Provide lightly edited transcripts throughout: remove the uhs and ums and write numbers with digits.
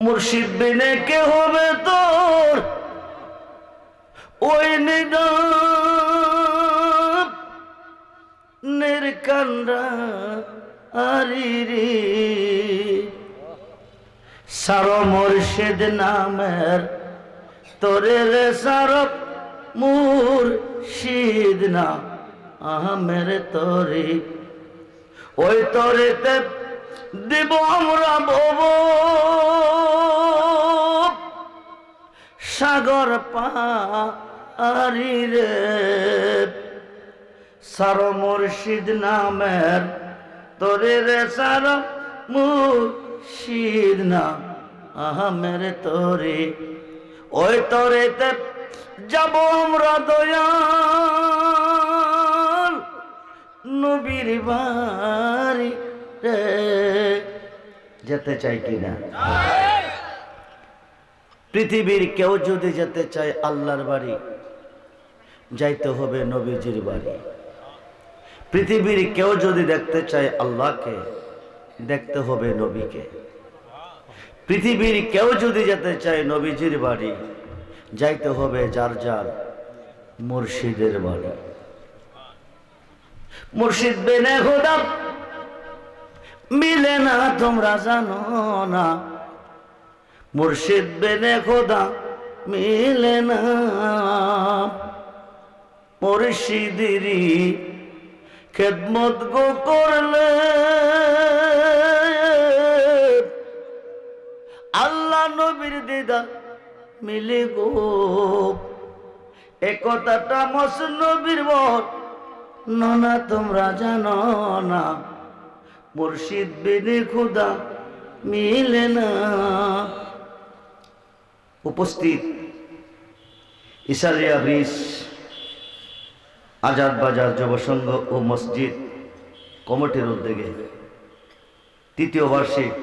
মুর্শিদ বিনে কে হবে তোর ওই নিদানের কান্ডা আরি রে সারো মুর্শিদ নামের তোরে রে সারো মুর্শিদ না আমের তোরে ওই তোরেতে দিব আমরা ভব সাগর পারি রে সারো মুর্শিদ নামের তোরে রে সারো মুর্শিদ না আমের তোরে ওই তোরেতে যাব আমরা দয়াল নবীর বাড়ি রে যেতে চাই কিনা পৃথিবীর কেউ যদি যেতে চায় আল্লাহর বাড়ি যাইতে হবে নবীজির বাড়ি পৃথিবীর কেউ যদি দেখতে চায় আল্লাহকে দেখতে হবে নবীকে পৃথিবীর কেউ যদি যেতে চায় নবীজির বাড়ি যাইতে হবে যার যার মুর্শিদের বাড়ি মুর্শিদ বিনে খোদা মিলে না তোমরা জানো না মুর্শিদ বিনে খোদা মিলে না মুর্শিদেরই খেদমত গো করলে আল্লাহ নবীর দিদা মিলে গো একতাটা মসনবীর বর না তোমরা জানো না মুর্শিদ বিনে খোদা মিলে না উপস্থিত ইসারিয়া ব্রিজ আজাদ বাজার যুব সংঘ ও মসজিদ কমিটির উদ্যোগে তৃতীয় বার্ষিক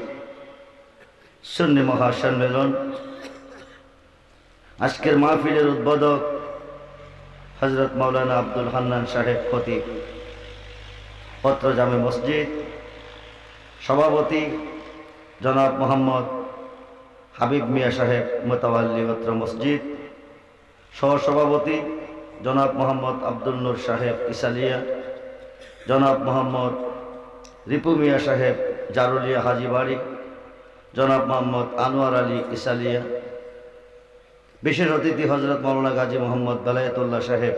সুন্নি মহাসম্মেলন আজকের মাহফিলের উদ্বোধক হযরত মাওলানা আব্দুল হান্নান সাহেব খতিব পত্র জামে মসজিদ সভাপতি জনাব মোহাম্মদ হাবিব মিয়া সাহেব মোতাওয়াল্লি পত্র মসজিদ সহসভাপতি জনাব মোহাম্মদ আব্দুল নূর সাহেব ইসালিয়া জনাব মোহাম্মদ রিপু মিয়া সাহেব জারুলিয়া হাজিবাড়ি জনাব মোহাম্মদ আনোয়ার আলী ইসালিয়া বিশেষ অতিথি হযরত মাওলানা গাজী মোহাম্মদ বেলায়েতুল্লাহ সাহেব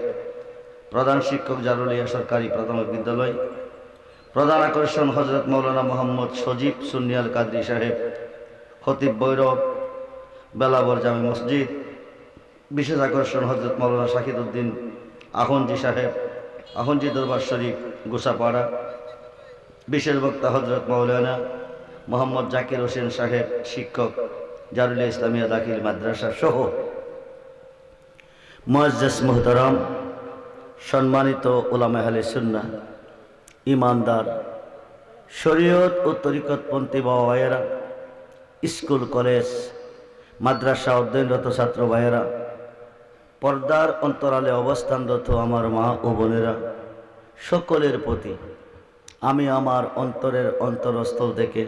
প্রধান শিক্ষক জারুলিয়া সরকারি প্রাথমিক বিদ্যালয় প্রধান আকর্ষণ হযরত মাওলানা মোহাম্মদ সজীব সুন্নিয়াল কাদরি সাহেব খতিব ভৈরব বেলাবর জামে মসজিদ বিশেষ আকর্ষণ হযরত মাওলানা শাহিদ উদ্দিন আখনজি সাহেব আখনজি দরবার শরীফ গোসাপাড়া বিশেষ বক্তা হযরত মাওলানা মোহাম্মদ জাকির হোসেন সাহেব শিক্ষক জারুলিয়া ইসলামিয়া দাখিল মাদ্রাসা সহ মুআজ্জাজ মুহতারাম সম্মানিত উলামা আহলে সুন্নাহ ইমানদার শরীয়ত ও তরিকতপন্থী বাবা ভাইয়েরা স্কুল কলেজ মাদ্রাসা অধ্যয়নরত ছাত্র ভাইয়েরা পর্দার অন্তরালে অবস্থানরত আমার মা ও বোনেরা সকলের প্রতি আমি আমার অন্তরের অন্তরস্থল থেকে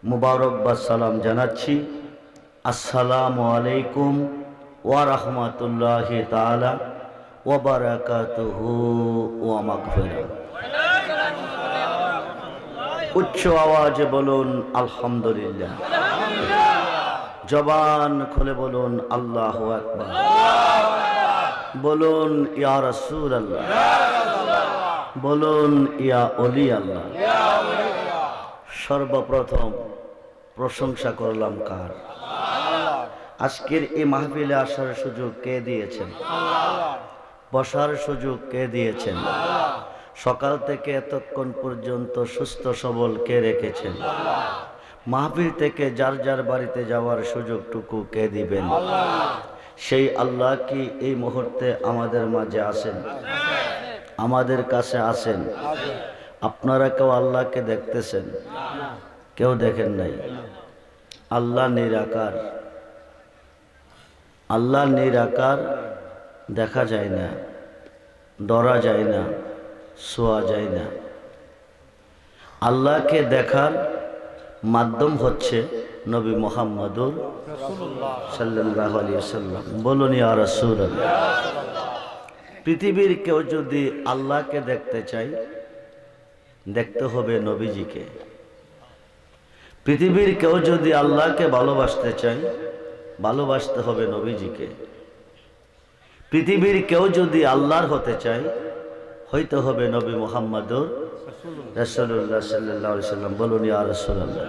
মুবারকবাদ সালাম জানাচ্ছি আসসালামু আলাইকুম ওয়া রাহমাতুল্লাহি তাআলা ওয়া বারাকাতুহু ওয়া মাগফিরাহ উচ্চ আওয়াজে বলুন আলহামদুলিল্লাহ জবান খুলে বলুন আল্লাহু আকবার বলুন ইয়া রাসূলুল্লাহ বলুন ইয়া ওলি আল্লাহ সর্বপ্রথম প্রশংসা করলাম কার আজকের এই মাহফিলে আসার সুযোগ কে দিয়েছেন বসার সুযোগ কে দিয়েছেন সকাল থেকে এতক্ষণ পর্যন্ত সুস্থ সবল কে রেখেছেন মাহফিল থেকে যার যার বাড়িতে যাওয়ার সুযোগটুকু কে দিবেন সেই আল্লাহ কি এই মুহূর্তে আমাদের মাঝে আছেন আমাদের কাছে আছেন আপনারা কেউ আল্লাহকে দেখতেছেন কেউ দেখেন নাই আল্লাহ নিরাকার আল্লাহ নিরাকার দেখা যায় না ধরা যায় না ছোঁয়া যায় না আল্লাহকে দেখার মাধ্যম হচ্ছে নবী মুহাম্মদুর সাল্লাল্লাহু আলাইহি ওয়াসাল্লাম। বলুন ইয়া রাসূলুল্লাহ। পৃথিবীর কেউ যদি আল্লাহকে দেখতে চায়, দেখতে হবে নবীজিকে। পৃথিবীর কেউ যদি আল্লাহকে ভালোবাসতে চায়, ভালোবাসতে হবে নবীজিকে। পৃথিবীর কেউ যদি আল্লাহর হতে চায়, হইতে হবে নবী মুহাম্মদুর রাসূলুল্লাহ সাল্লাল্লাহু আলাইহি ওয়াসাল্লাম। বলুন ইয়া রাসূলুল্লাহ।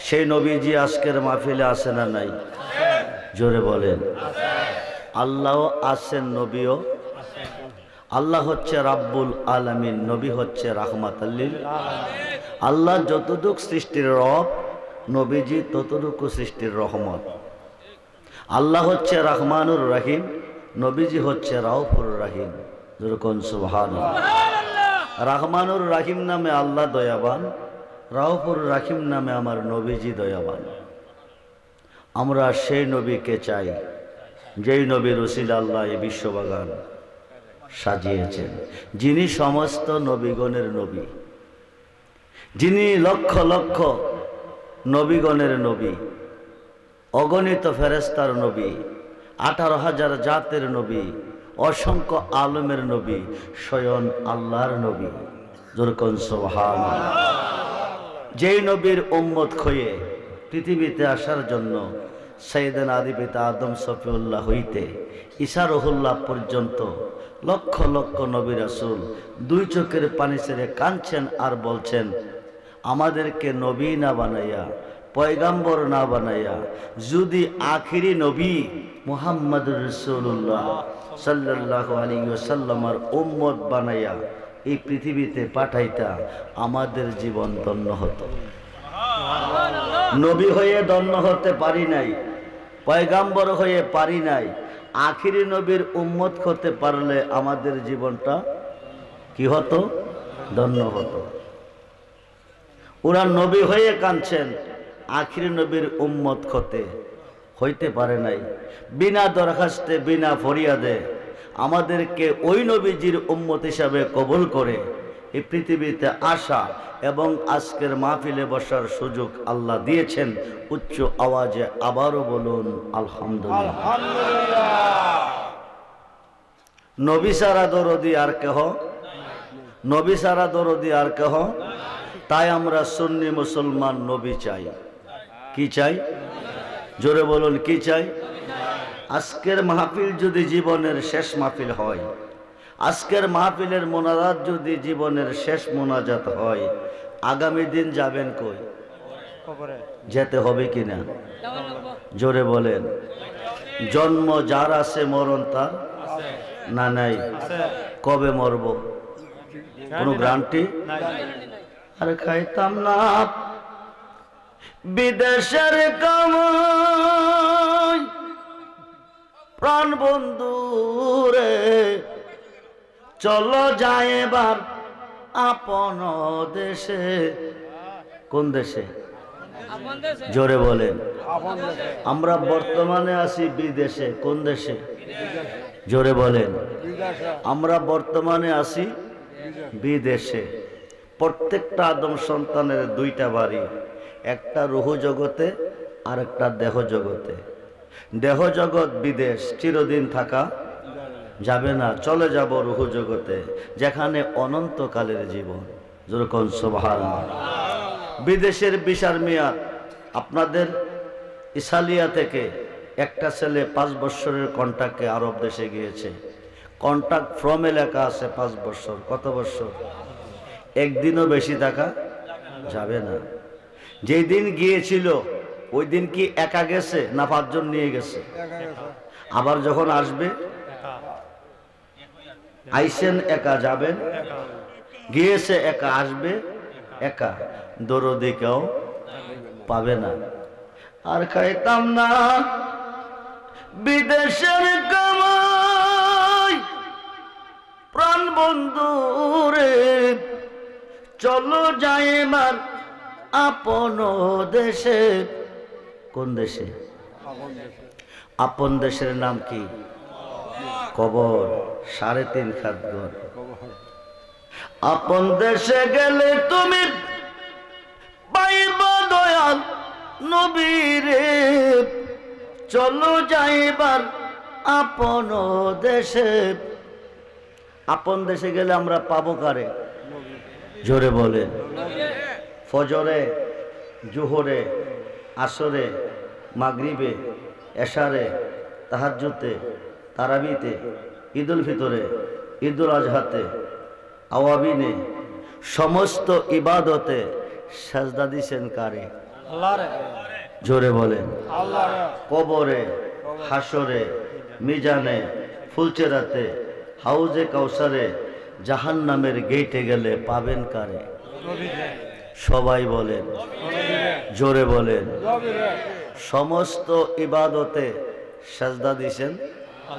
সেই নবীজি আজকের মাহফিলে আছে না নাই? জোরে বলেন। আল্লাহও আছেন, নবীও। আল্লাহ হচ্ছে রাব্বুল আলামিন, নবী হচ্ছে রাহমাতুল লিল আলামিন। আল্লাহ যতটুকু সৃষ্টির রব, নবীজি ততটুকু সৃষ্টির রহমত। আল্লাহ হচ্ছে রহমানুর রহিম, নবীজি হচ্ছে রাউফুর রহিম। যেরকম সুবহানাল্লাহ। রহমানুর রহিম নামে আল্লাহ দয়াবান, রাউফুর রহিম নামে আমার নবীজি দয়াবান। আমরা সেই নবীকে চাই যেই নবীর উসিলা আল্লাহ এই বিশ্ববাগান সাজিয়েছেন, যিনি সমস্ত নবীগণের নবী, যিনি লক্ষ লক্ষ নবীগণের নবী, অগণিত ফেরেশতার নবী, 18,000 জাতের নবী, অসংখ্য আলমের নবী, স্বয়ং আল্লাহর নবী। যেরকম সুবহানাল্লাহ। যেই নবীর উম্মত হয়ে পৃথিবীতে আসার জন্য সাইয়েদনা আদি পিতা আদম সফিউল্লাহ হইতে ঈসা রুহুল্লাহ পর্যন্ত লক্ষ লক্ষ নবী রাসূল দুই চোখের পানি ছেড়ে কাঁদছেন আর বলছেন, আমাদেরকে নবী না বানাইয়া, পয়গাম্বর না বানাইয়া যদি আখিরি নবী মুহাম্মদুর রাসূলুল্লাহ সাল্লাল্লাহু আলাইহি ওয়াসাল্লামের উম্মত বানাইয়া এই পৃথিবীতে পাঠাইতা, আমাদের জীবন ধন্য হতো। নবী হয়ে ধন্য হতে পারি নাই, পয়গাম্বর হয়ে পারি নাই, আখিরি নবীর উম্মত হতে পারলে আমাদের জীবনটা কি হতো? ধন্য হতো। ওরা নবী হয়ে কাঁদছেন, আখিরি নবীর উম্মত হইতে পারে নাই। বিনা দরখাস্তে, বিনা ফরিয়াদে আমাদেরকে ওই নবীজির উম্মত হিসাবে কবুল করে এই পৃথিবীতে আসা এবং আজকের মাহফিলে বসার সুযোগ আল্লাহ দিয়েছেন। উচ্চ আওয়াজে আবারও বলুন আলহামদুলিল্লাহ। নবী সারা দরদি আর কেহ, নবী সারা দরদি আর কেহ। তাই আমরা সুন্নি মুসলমান নবী চাই। কি চাই? জোরে বলুন, কি চাই? আজকের মাহফিল যদি জীবনের শেষ মাহফিল হয়, আজকের মাহফিলের মোনাজাত যদি জীবনের শেষ মোনাজাত হয়, আগামী দিন যাবেন কই? যেতে হবে কিনা? জোরে বলেন। জন্ম যার আছে, মরণ তার না নাই? কবে মরব কোনো গ্যারান্টি? আর খাইতাম না বিদেশের কামাই, প্রাণ বন্ধু রে চলো যায় এবার আপন দেশে। কোন দেশে? জোরে বলেন। আমরা বর্তমানে আছি বিদেশে। কোন দেশে? জোরে বলেন। আমরা বর্তমানে আছি বিদেশে। প্রত্যেকটা আদম সন্তানের দুইটা বাড়ি, একটা রুহু জগতে আর একটা দেহ জগতে। দেহ জগৎ বিদেশ, চিরদিন থাকা যাবে না, চলে যাব রুহু জগতে, যেখানে অনন্তকালের জীবন। যেরকম সুবহানাল্লাহ। বিদেশের ভিসার মেয়াদ, আপনাদের ইসালিয়া থেকে একটা ছেলে 5 বছরের কন্ট্রাক্টে আরব দেশে গিয়েছে। কন্ট্রাক্ট ফ্রমে লেখা আছে 5 বছর। কত বছর? একদিনও বেশি থাকা যাবে না। যেই দিন গিয়েছিল ওই দিন কি একা গেছে না 5 জন নিয়ে গেছে? আবার যখন আসবে, আইসেন একা, যাবেন গিয়েছে একা, আসবে একা, দরদি কেউ পাবে না। আর খাইতাম না বিদেশের কামাই, প্রাণ বন্ধু রে চলো যাই এবার আপন দেশে। কোন দেশে? আপন দেশের নাম কি? কবর। 3.5 খাত ঘর। আপন দেশে গেলে তুমি পাইবা দয়াল নবীরে চলো যাইবার আপন দেশে। আপন দেশে গেলে আমরা পাবো কারে? জোরে বলে। ফজরে, জোহরে, আসরে, মাগরিবে, এশারে, তাহাজ্জুদে, তারাবিতে, ঈদুল ফিতরে, ঈদুল আজহাতে, আওয়াবিনে, সমস্ত ইবাদতে সাজদা দিছেন কারে? আল্লাহরে। জোরে বলেন। আল্লাহরে। কবরে, হাসরে, মিজানে, ফুলচেরাতে, হাউজে কাউসারে, জাহান্নামের গেটে গেলে পাবেন কারে? সবাই বলেন, জোরে বলেন। সমস্ত ইবাদতে সাজদা দিছেন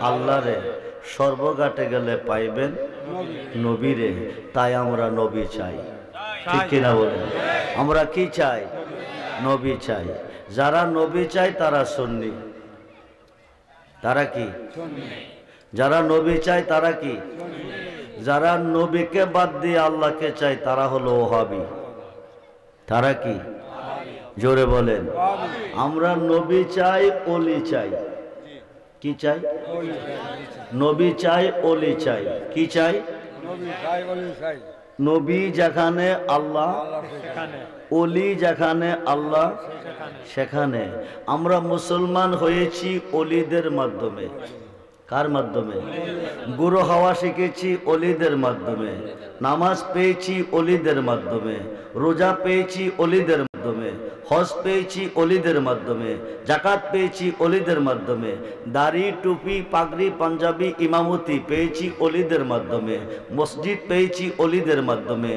আল্লাহরে, সর্বঘাটে গেলে পাইবেন নবীরে। তাই আমরা নবী চাই, ঠিক কিনা বলেন? আমরা কি চাই? নবী চাই। যারা নবী চাই তারা সুন্নি। তারা কি? যারা নবী চাই তারা কি? যারা নবীকে বাদ দিয়ে আল্লাহকে চাই তারা হলো ওহাবি। তারা কি? জোরে বলেন। আমরা নবী চাই, ওলি চাই। কি চাই? নবী চাই, ওলি চাই। কি চাই? নবী যেখানে আল্লাহ, ওলি যেখানে আল্লাহ সেখানে। আমরা মুসলমান হয়েছি ওলিদের মাধ্যমে। কার মাধ্যমে? গুরু হওয়া শিখেছি ওলিদের মাধ্যমে। নামাজ পেয়েছি ওলিদের মাধ্যমে। রোজা পেয়েছি ওলিদের মাধ্যমে। হজ পেয়েছি ওলিদের মাধ্যমে। জাকাত পেয়েছি ওলিদের মাধ্যমে। দাড়ি, টুপি, পাগড়ি, পাঞ্জাবি, ইমামতি পেয়েছি ওলিদের মাধ্যমে। মসজিদ পেয়েছি ওলিদের মাধ্যমে।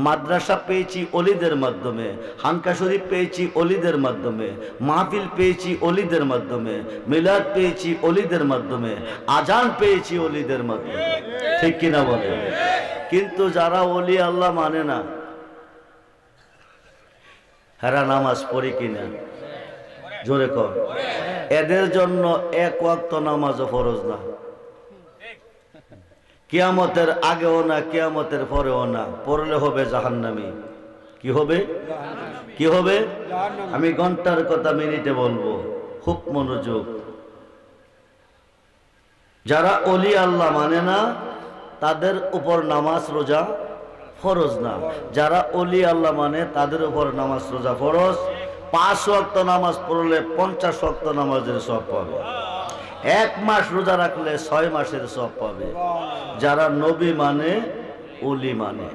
মাদ্রাসা পেয়েছি ওলিদের মাধ্যমে। হানকা শরীফ পেয়েছি ওলিদের মাধ্যমে। মাহফিল পেয়েছি ওলিদের মাধ্যমে। মিলাদ পেয়েছি ওলিদের মাধ্যমে। আজান পেয়েছি ওলিদের মাধ্যমে। ঠিক কিনা বলে? কিন্তু যারা ওলি আল্লাহ মানে না, হেরা নামাজ পড়ি কিনা? জোরে কর। এদের জন্য এক ওয়াক্ত নামাজও ফরজ না। কিয়ামতের আগেও না, কিয়ামতের পরেও না। পড়লে হবে জাহান্নামী। কি হবে? কি হবে? আমি ঘন্টার কথা মিনিটে বলবো, খুব মনোযোগ। যারা ওলি আল্লাহ মানে না তাদের উপর নামাজ রোজা ফরজ না। যারা ওলি আল্লাহ মানে তাদের উপর নামাজ রোজা ফরজ। 5 ওয়াক্ত নামাজ পড়লে 50 ওয়াক্ত নামাজের সওয়াব পাবে। 1 মাস রোজা রাখলে 6 মাসের সওয়াব পাবে। যারা নবী মানে, ওলি মানে।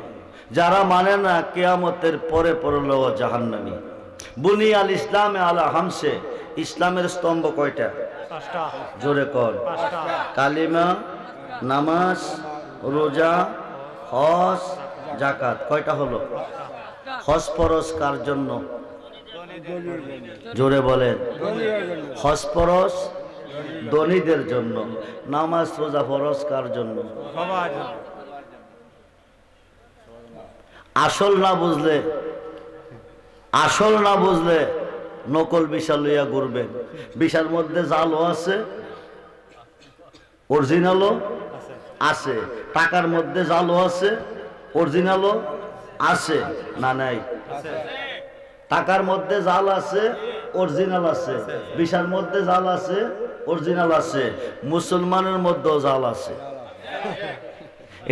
যারা মানে না কিয়ামতের পরে পড়লেও জাহান্নামী। বুনিয়াল ইসলামে আলা হামসে। ইসলামের স্তম্ভ কয়টা? 5টা। জোরে কর। কালিমা, নামাজ, রোজা, হজ, জাকাত। কয়টা হলো? হজ ফরজ কার জন্য? জোরে বলেন। হজ ফরজ ধনীদের জন্য। নামাজ, রোজা ফরজ কার জন্য? আসল না বুঝলে, আসল না বুঝলে নকল বিশা লইয়া ঘুরবেন। বিশার মধ্যে জালও আছে, অরিজিনালও আছে। টাকার মধ্যে জালও আছে, অরিজিনালও আছে। না নাই? টাকার মধ্যে জাল আছে, অরিজিনাল আছে। বিশার মধ্যে জাল আছে, অরিজিনাল আছে। মুসলমানের মধ্যেও জাল আছে।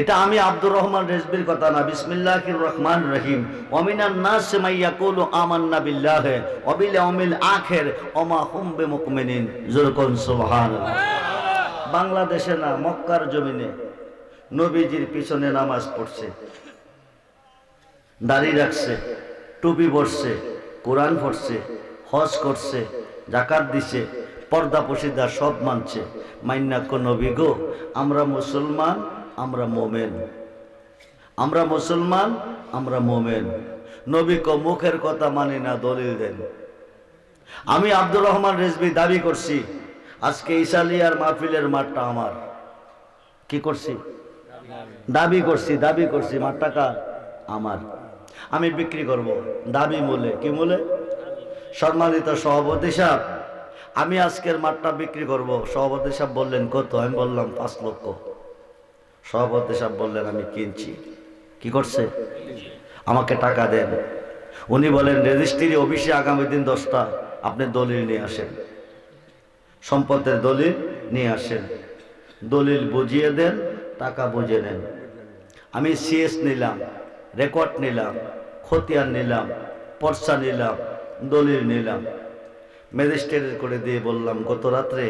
এটা আমি আব্দুর রহমান রেজবির কথা না। বিসমিল্লাহির রহমানির রহিম। ওয়ামিনান নাস মান ইয়াকুলু আমান্না বিল্লাহি ওয়া বিল ইয়াউমিল আখির ওয়া মা হুম বিমুমিনিন। জোরে কোন সুবহানাল্লাহ। বাংলাদেশে না, মক্কার জমিনে নবীজির পিছনে নামাজ পড়ছে, দাড়ি রাখছে, টুপি পরছে, কোরআন পড়ছে, হজ করছে, জাকাত দিছে, পর্দা পশিদা সব মানছে। মাইন্না কো নবী গো, আমরা মুসলমান, আমরা মোমেন। আমরা মুসলমান, আমরা মোমেন। নবী কো মুখের কথা মানি না, দলিল দেন। আমি আব্দুর রহমান রেজবি দাবি করছি আজকে ইসালিয়ার মাহফিলের মাঠটা আমার। কি করছি? দাবি করছি, দাবি করছি মাঠটা কার? আমার। আমি বিক্রি করব দাবি মূলে। কি মূলে? সম্মানিত সভাপতি সাহেব, আমি আজকের মাঠটা বিক্রি করব। সভাপতি সাহেব বললেন কত? আমি বললাম 5 লক্ষ। সভাপতি সাহেব বললেন আমি কিনছি। কি করছে? আমাকে টাকা দেন। উনি বলেন রেজিস্ট্রি অফিসে আগামী দিন 10টা আপনি দলিল নিয়ে আসেন, সম্পদের দলিল নিয়ে আসেন, দলিল বুঝিয়ে দেন, টাকা বুঝে নেন। আমি সিএস নিলাম, রেকর্ড নিলাম, খতিয়ান নিলাম, পর্চা নিলাম, দলিল নিলাম, ম্যাজিস্ট্রেটের করে দিয়ে বললাম গত রাত্রে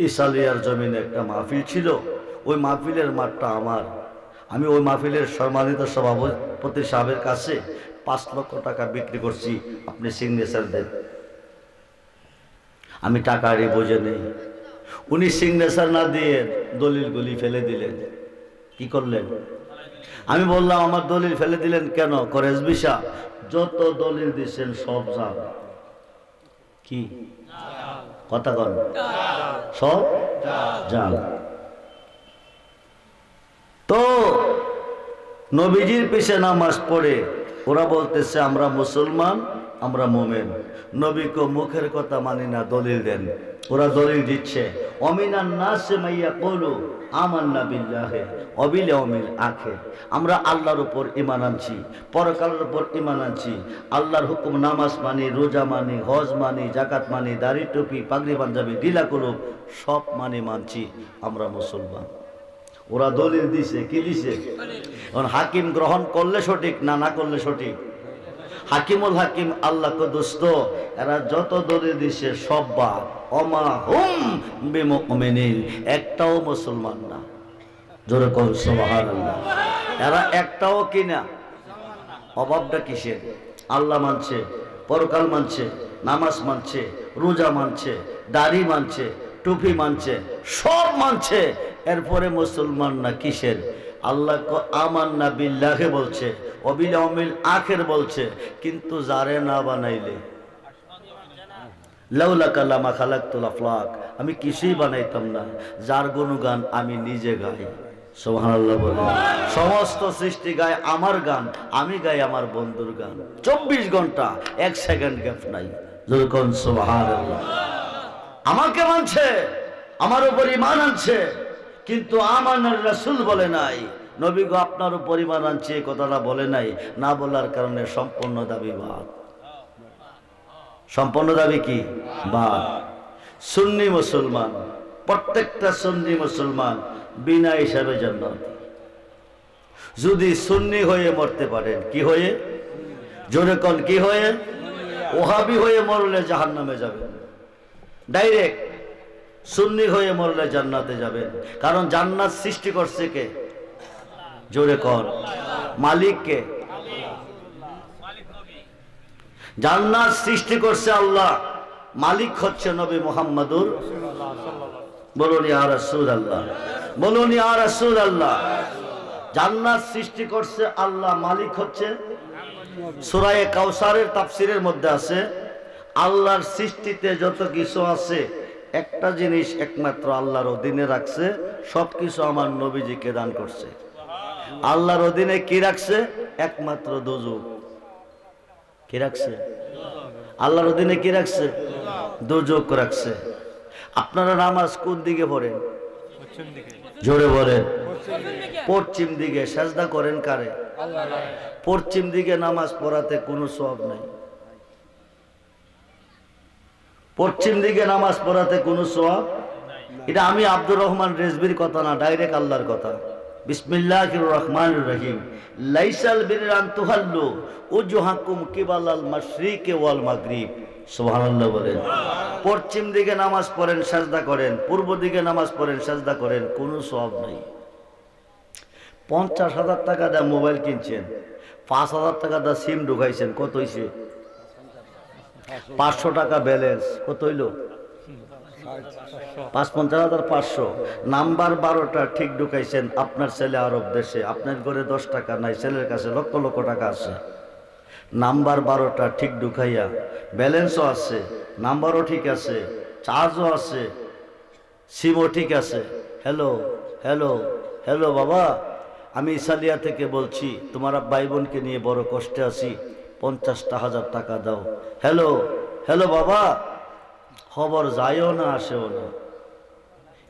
ইসালিয়ার জমিনে একটা মাহফিল ছিল, ওই মাহফিলের মাঠটা আমার, আমি ওই মাহফিলের সম্মানিত সভাপতি সাহেবের কাছে 5 লক্ষ টাকা বিক্রি করছি, আপনি সিগনেচার দেন। আমি টাকারই বুঝে নেই, উনি সিগনেচার না দিয়ে দলিলগুলি ফেলে দিলেন। কি করলেন? আমি বললাম আমার দলিল ফেলে দিলেন কেন? করে এসবি সাহেব যত দলিল দিচ্ছেন সব জাল। কি কথা কন? সব জাল। তো নবীজির পিছে নামাজ পড়ে ওরা বলতেছে আমরা মুসলমান, আমরা মোমেন, নবীকে মুখের কথা মানি না, দলিল দেন। ওরা দলিল দিচ্ছে অমিনান নাসে মাইয়া কলু আমান্না বিল্লাহি ওয়া বিল ইয়াউমিল আখির, আমরা আল্লাহর উপর ঈমান আনছি, পরকালের উপর ঈমান আনছি, আল্লাহর হুকুম নামাজ মানি, রোজা মানি, হজ মানি, যাকাত মানি, দাড়ি টুপি পাগড়ি পাঞ্জাবি ঢিলা কলুব সব মানছি, আমরা মুসলমান। ওরা দলিল দিছে, কি দিছে? হাকিম গ্রহণ করলে সঠিক, না না করলে সঠিক? হাকিমুল হাকিম আল্লাহ কো দোস্ত, এরা যত দলিল দিছে সব বা ওমা হুম বিমুমিনিন, একটাও মুসলমান না। জোরে কোন সুবহানাল্লাহ। এরা একটাও কিনা। অভাবটা কিসের? আল্লাহ মানছে, পরকাল মানছে, নামাজ মানছে, রোজা মানছে, দাড়ি মানছে, টুপি মানছে, সব মানছে, এরপরে মুসলমান না কিসের? আল্লাহ আমান্না বিল্লাহি বলছে, ওয়া বিল ইয়াউমিল আখির বলছে, কিন্তু যারে না বানাইলে লাউলাকা লামা খালাকতুল আফলাক, আমি কিছুই বানাইতাম না। যার গুণগান আমি নিজে গাই, সুবহানাল্লাহ বলেন। সমস্ত সৃষ্টি গায় আমার গান, আমি গাই আমার বন্ধুর গান, 24 ঘন্টা 1 সেকেন্ড গ্যাপ নাই। যখন সুবহানাল্লাহ। আমাকে মানছে, আমার উপর ঈমান আনছে, কিন্তু আমানার রাসূল বলে নাই। নবী গো আপনার উপর ঈমান আনছে এই কথাটা বলে নাই, না বলার কারণে সম্পূর্ণ দাবি বাদ। সম্পূর্ণ দাবি কি? বাদ। সুন্নি মুসলমান, প্রত্যেকটা সুন্নি মুসলমান বিনা হিসাবে জান্নাতি। যদি সুন্নি হয়ে মরতে পারেন, কি হয়ে? জোরে কোন কি হয়ে? ওহাবি হয়ে মরলে জাহান্নামে যাবেন ডাইরেক্ট, সুন্নি হয়ে মরলে জান্নাতে যাবেন। কারণ জান্নাত সৃষ্টি করছে কে? জোরে কর মালিক কে? জান্নাত সৃষ্টি করছে আল্লাহ, মালিক হচ্ছে নবী মুহাম্মদুর। বলুন ইয়া রাসূলুল্লাহ, বলুন ইয়া রাসূলুল্লাহ। জান্নাত সৃষ্টি করছে আল্লাহ, মালিক হচ্ছে। সূরা কাউসারের তাফসীরের মধ্যে আছে আল্লাহর সৃষ্টিতে যত কিছু আছে একটা জিনিস একমাত্র আল্লাহর অধীনে রাখছে, সবকিছু আমার নবীজিকে দান করছে। আল্লাহর অধীনে কি রাখছে? একমাত্র দোজখ। কি রাখছে? আল্লাহর অধীনে কি রাখছে? দোজখ রাখছে। আপনারা নামাজ কোন দিকে পড়েন? জোরে বলেন। পশ্চিম দিকে। সাজদা করেন কারে? পশ্চিম দিকে নামাজ পড়াতে কোনো সওয়াব নাই। পশ্চিম দিকে নামাজ পড়াতে কোনো সওয়াব। এটা আমি আব্দুর রহমান রেজবির কথা না, ডাইরেক্ট আল্লাহর কথা। বিসমিল্লাহির রহমানির রহিম। লাইসাল বিররা আন তুহাল্লু উজুহাকুম কিবালাল মাশরিকি ওয়াল মাগরিব। সুবহানাল্লাহ বলেন। পশ্চিম দিকে নামাজ পড়েন, সাজদা করেন, পূর্ব দিকে নামাজ পড়েন, সাজদা করেন, কোনো সওয়াব নাই। 50,000 টাকা দিয়ে মোবাইল কিনছেন, 5,000 টাকা দিয়ে সিম ঢুকাইছেন, কত হইছে? 500 টাকা ব্যালেন্স, কত হইল? 55,500। নাম্বার 12টা ঠিক ঢুকাইছেন, আপনার ছেলে আরব দেশে, আপনার ঘরে 10 টাকা নাই, ছেলের কাছে লক্ষ লক্ষ টাকা আছে। নাম্বার 12টা ঠিক ঢুকাইয়া ব্যালেন্সও আছে, নাম্বারও ঠিক আছে, চার্জও আছে, সিমও ঠিক আছে। হ্যালো হ্যালো হ্যালো বাবা, আমি ইসালিয়া থেকে বলছি, তোমার ভাই বোনকে নিয়ে বড় কষ্টে আছি, 50,000 টাকা দাও। হ্যালো হ্যালো বাবা, খবর যায়ও না আসেও না।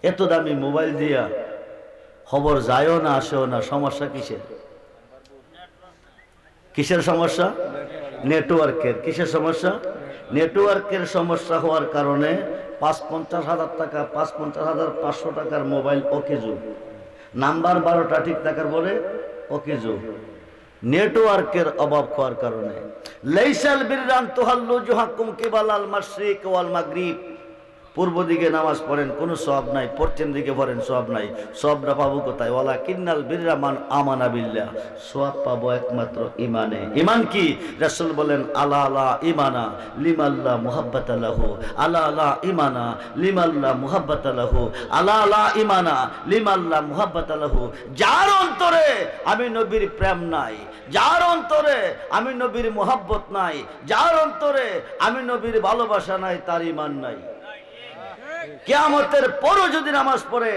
এত দামি মোবাইল দিয়া খবর যায়ও না আসেও না, সমস্যা কিসের? কিসের সমস্যা? নেটওয়ার্কের। কিসের সমস্যা? নেটওয়ার্কের সমস্যা হওয়ার কারণে ৫-৫০,০০০ টাকা ৫-৫০,৫০০ টাকার মোবাইল অকেজো, নাম্বার ১২টা ঠিক থাকার বলে অকেজো, নেটওয়ার্কের অভাব হওয়ার কারণে। লাইসাল বিররান তুহাল্লু জুহাকুম কিবালাল মাশরিক ওয়াল মাগরিব, পূর্ব দিকে নামাজ পড়েন কোনো সওয়াব নাই, পশ্চিম দিকে পড়েন সওয়াব নাই, সওয়াবটা পাবো কোথায়? ওয়ালাকিন্নাল বিররা মান আমানা বিল্লাহ, সওয়াব পাবো একমাত্র ঈমানে। ঈমান কি? রাসূল বলেন আলা লা ঈমানা লিমাল্লা মুহাব্বাতা লাহু, আলা লা ঈমানা লিমাল্লা মুহাব্বাতা লাহু, আলা লা ঈমানা লিমাল্লা মুহাব্বাতা লাহু। যার অন্তরে আমি নবীর প্রেম নাই, যার অন্তরে আমি নবীর মুহাব্বত নাই, যার অন্তরে আমি নবীর ভালোবাসা নাই, তার ঈমান নাই। কিয়ামতের পরও যদি নামাজ পড়ে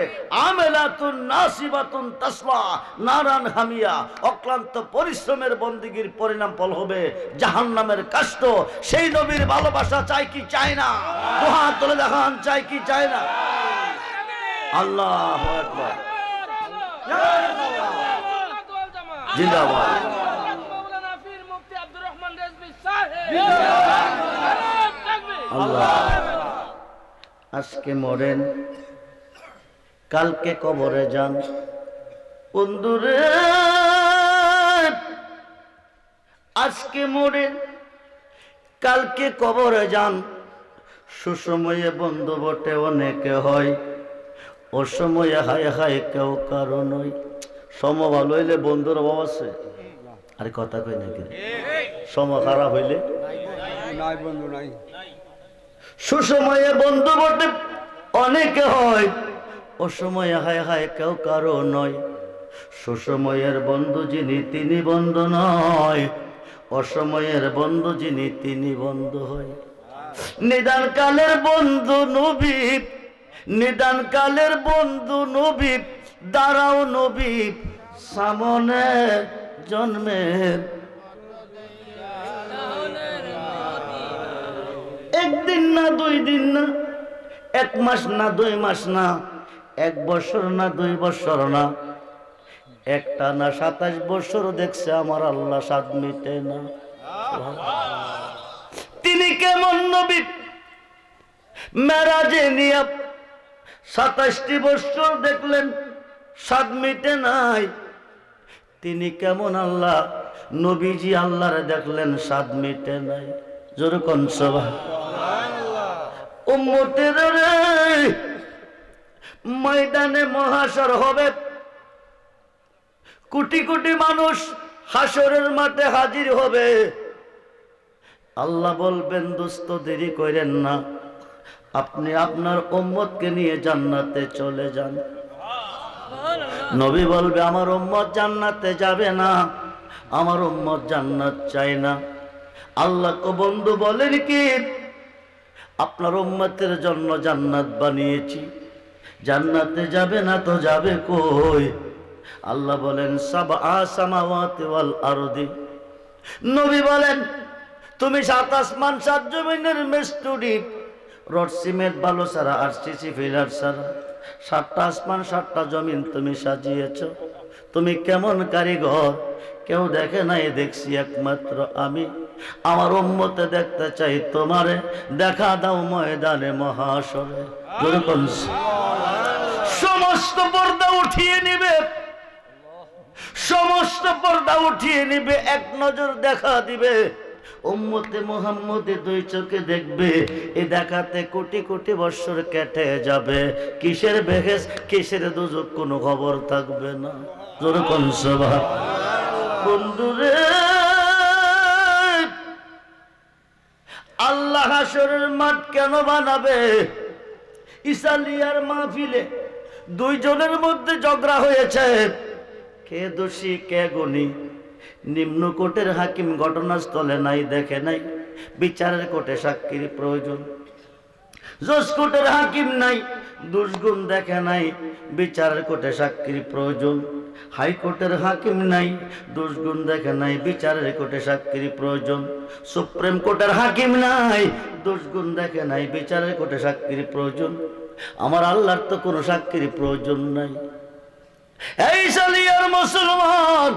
আমেলাতুন নাসিবাতুন তাসলা নারান হামিয়া, অক্লান্ত পরিশ্রমের বন্দেগীর পরিণাম ফল হবে জাহান্নামের কাষ্ট। সেই নবীর ভালোবাসা চাই কি চাই না? দুহাত তুলে দেখান, চাই কি চাই না? আল্লাহু আকবার, জিন্দাবাদ। আল্লাহ, আজকে মরেন কালকে কবরে যান। বন্ধুরে আজকে মরেন কালকে কবরে যান। সুসময়ে বন্ধু বটে অনেকে হয়, অসময়ে হায় হায় কেউ কারো নয়। সম ভালো হইলে বন্ধুর অভাব আছে? আরে কথা কই নাকি? সম খারাপ হইলে নাই বন্ধু নাই। সুসময়ে বন্ধু বটে অনেকে হয়, অসময়ে হায় হায় কেউ কারো নয়। সুসময়ের বন্ধু যিনি তিনি বন্ধু নয়, অসময়ের বন্ধু যিনি তিনি বন্ধু হয়। নিদান কালের বন্ধু নবী, নিদান কালের বন্ধু নবী, দাঁড়াও নবী সামনে জন্মের। একদিন না, 2 দিন না, 1 মাস না, 2 মাস না, 1 বছর না, 2 বছর না, একটা না 27 বছর দেখছে আমার আল্লাহ, স্বাদ মিটে না। তিনি কেমন নবী? মেরাজে নিয়ে 27টি বছর দেখলেন, স্বাদ মিটে নাই। তিনি কেমন আল্লাহ? নবীজি আল্লাহরে দেখলেন, স্বাদ মিটে নাই। জোরে কোন সুবহানাল্লাহ। উম্মতের রে, ময়দানে মহাশর হবে, কোটি কোটি মানুষ হাসরের মাঠে হাজির হবে। আল্লাহ বলবেন দোস্ত দেরি করেন না, আপনি আপনার উম্মতকে নিয়ে জান্নাতে চলে যান। নবী বলবে আমার উম্মত জান্নাতে যাবে না, আমার উম্মত জান্নাত চায় না। আল্লাহ কো বন্ধু বলেন কি আপনার উম্মতের জন্য জান্নাত বানিয়েছি, জান্নাতে যাবে না তো যাবে কই? আল্লাহ বলেন সাবআ সামাওয়াতি ওয়াল আরদি। নবী বলেন তুমি 7 আসমান 7 জমিনের মেস্তুরি, রড সিমেন্ট বালু ছাড়া, আরসিসি ফিলার ছাড়া 7টা আসমান 7টা জমিন তুমি সাজিয়েছো। তুমি কেমন কারিগর? কেউ দেখে নাই, দেখছি একমাত্র আমি। আমার উম্মতে দেখতে চাই তোমারে, দেখা দাও ময়দানে মহাশরে। সমস্ত পর্দা উঠিয়ে নিবে, সমস্ত পর্দা উঠিয়ে নিবে, এক নজর দেখা দিবে। উম্মতে মুহাম্মদে 2 চোখে দেখবে, এ দেখাতে কোটি কোটি বছর কেটে যাবে। কিসের বেহেস, কিসের দুজক, কোনো খবর থাকবে না। জোরে কোন সুবহানাল্লাহ। বন্ধুরে আল্লাহ হাসরের মাঠ কেন বানাবে? ইসালিয়ার মাহফিলে 2 জনের মধ্যে ঝগড়া হয়েছে, কে দোষী কে গুণী? নিম্ন কোর্টের হাকিম ঘটনাস্থলে নাই, দেখে নাই, বিচারের কোর্টে সাক্ষীর প্রয়োজন। জজ কোর্টের হাকিম নাই, দুষ্গুণ দেখে নাই, বিচারের কোর্টে সাক্ষীর প্রয়োজন। হাইকোর্টের হাকিম নাই, দুষ্গুণ দেখে নাই, বিচারের কোর্টে সাক্ষীর প্রয়োজন। সুপ্রিম কোর্টের হাকিম নাই, দুষ্গুণ দেখে নাই, বিচারের কোর্টে সাক্ষীর প্রয়োজন। আমার আল্লাহর তো কোনো সাক্ষীর প্রয়োজন নাই। এই সালিয়ার মুসলমান